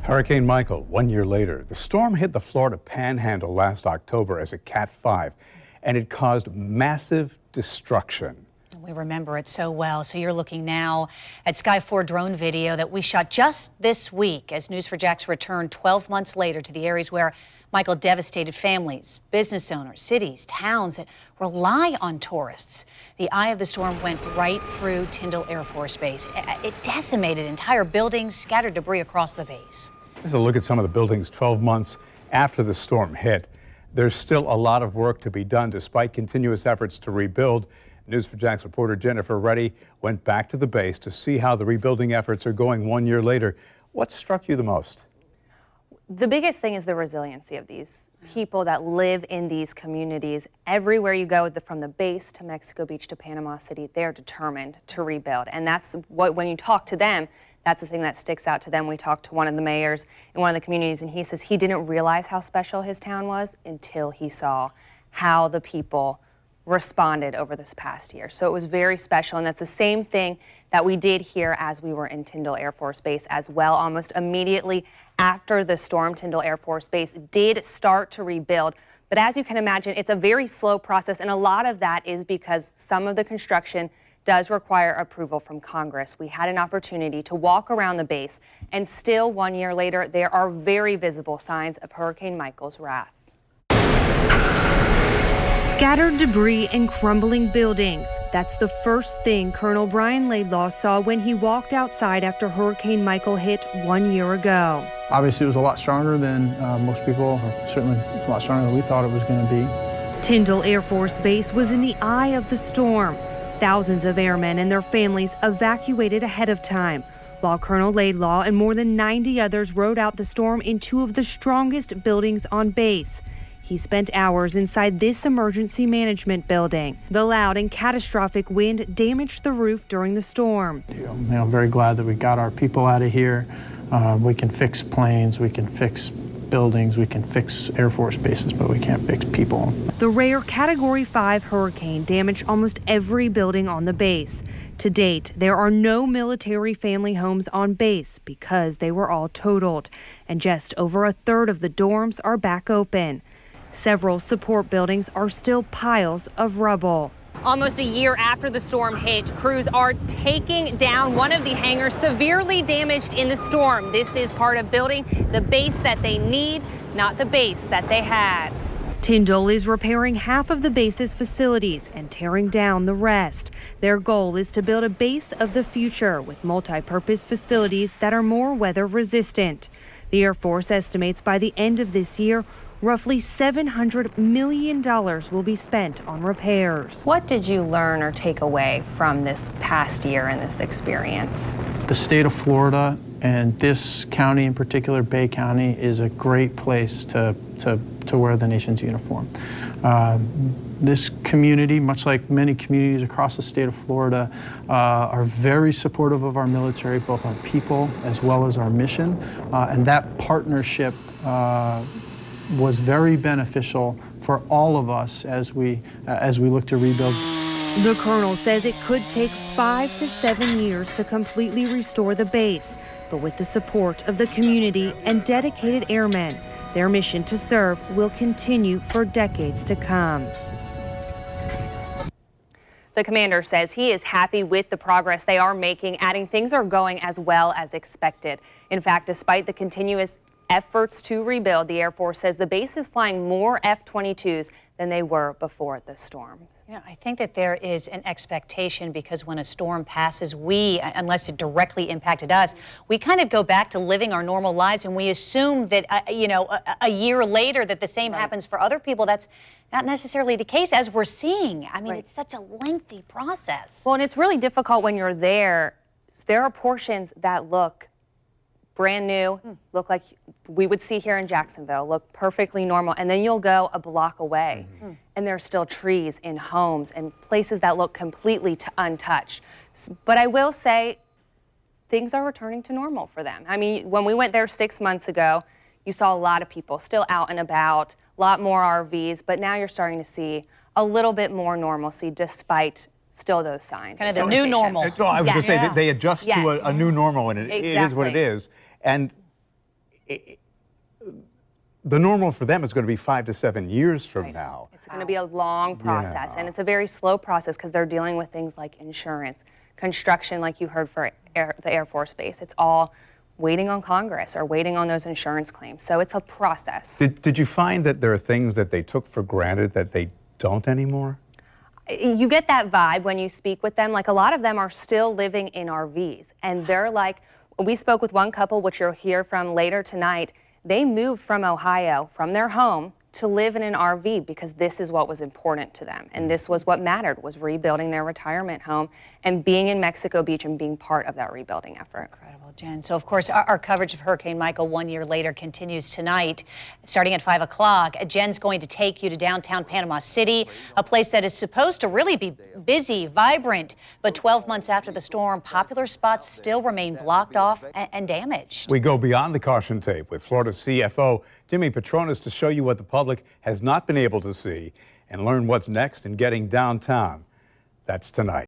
Hurricane Michael, 1 year later. The storm hit the Florida Panhandle last October as a Cat 5, and it caused massive destruction. We remember it so well. So you're looking now at Sky 4 drone video that we shot just this week as News4JAX returned 12 months later to the areas where Michael devastated families, business owners, cities, towns that rely on tourists. The eye of the storm went right through Tyndall Air Force Base. It decimated entire buildings, scattered debris across the base. This is a look at some of the buildings 12 months after the storm hit. There's still a lot of work to be done despite continuous efforts to rebuild. News4JAX reporter Jennifer Reddy went back to the base to see how the rebuilding efforts are going 1 year later. What struck you the most? The biggest thing is the resiliency of these people that live in these communities. Everywhere you go, from the base to Mexico Beach to Panama City, they're determined to rebuild. And that's what, when you talk to them, that's the thing that sticks out to them. We talked to one of the mayors in one of the communities, and he says he didn't realize how special his town was until he saw how the people responded over this past year. So it was very special, and that's the same thing that we did here as we were in Tyndall Air Force Base as well. Almost immediately after the storm, Tyndall Air Force Base did start to rebuild. But as you can imagine, it's a very slow process, and a lot of that is because some of the construction does require approval from Congress. We had an opportunity to walk around the base, and still 1 year later, there are very visible signs of Hurricane Michael's wrath. Scattered debris and crumbling buildings. That's the first thing Colonel Brian Laidlaw saw when he walked outside after Hurricane Michael hit 1 year ago. Obviously, it was a lot stronger than most people, or certainly a lot stronger than we thought it was going to be. Tyndall Air Force Base was in the eye of the storm. Thousands of airmen and their families evacuated ahead of time, while Colonel Laidlaw and more than 90 others rode out the storm in two of the strongest buildings on base. He spent hours inside this emergency management building. The loud and catastrophic wind damaged the roof during the storm. I'm very glad that we got our people out of here. We can fix planes, we can fix buildings, we can fix Air Force bases, but we can't fix people. The rare Category 5 hurricane damaged almost every building on the base. To date, there are no military family homes on base because they were all totaled, and just over a third of the dorms are back open. Several support buildings are still piles of rubble. Almost a year after the storm hit, crews are taking down one of the hangars severely damaged in the storm. This is part of building the base that they need, not the base that they had. Tyndall is repairing half of the base's facilities and tearing down the rest. Their goal is to build a base of the future with multi-purpose facilities that are more weather resistant. The Air Force estimates by the end of this year, roughly $700 million will be spent on repairs. What did you learn or take away from this past year and this experience? The state of Florida and this county in particular, Bay County, is a great place to wear the nation's uniform. This community, much like many communities across the state of Florida, are very supportive of our military, both our people as well as our mission, and that partnership was very beneficial for all of us as we look to rebuild. The colonel says it could take 5 to 7 years to completely restore the base, but with the support of the community and dedicated airmen, their mission to serve will continue for decades to come. The commander says he is happy with the progress they are making, adding things are going as well as expected. In fact, despite the continuous efforts to rebuild, the Air Force says the base is flying more F-22s than they were before the storm. Yeah, I think that there is an expectation because when a storm passes, unless it directly impacted us, we kind of go back to living our normal lives, and we assume that, a year later that the same happens for other people. That's not necessarily the case, as we're seeing. I mean, it's such a lengthy process. Well, and it's really difficult when you're there. There are portions that look brand new, look like we would see here in Jacksonville, look perfectly normal, and then you'll go a block away, and there's still trees in homes and places that look completely untouched. But I will say, things are returning to normal for them. I mean, when we went there 6 months ago, you saw a lot of people still out and about, a lot more RVs, but now you're starting to see a little bit more normalcy despite still those signs. Kind of the new normal. I was going to say that they adjust to a new normal, and it is what it is. And the normal for them is going to be 5 to 7 years from Right. now. It's going to be a long process, Yeah. and it's a very slow process because they're dealing with things like insurance, construction, like you heard for the Air Force Base. It's all waiting on Congress or waiting on those insurance claims. So it's a process. Did you find that there are things that they took for granted that they don't anymore? You get that vibe when you speak with them. Like, a lot of them are still living in RVs, and they're like, we spoke with one couple, which you'll hear from later tonight. They moved from Ohio, from their home, to live in an RV because this is what was important to them. And this was what mattered, was rebuilding their retirement home and being in Mexico Beach and being part of that rebuilding effort. Incredible, Jen. So, of course, our coverage of Hurricane Michael 1 year later continues tonight, starting at 5 o'clock. Jen's going to take you to downtown Panama City, a place that is supposed to really be busy, vibrant. But 12 months after the storm, popular spots still remain blocked off and damaged. We go beyond the caution tape with Florida CFO Jimmy Petronas to show you what the public has not been able to see and learn what's next in getting downtown. That's tonight.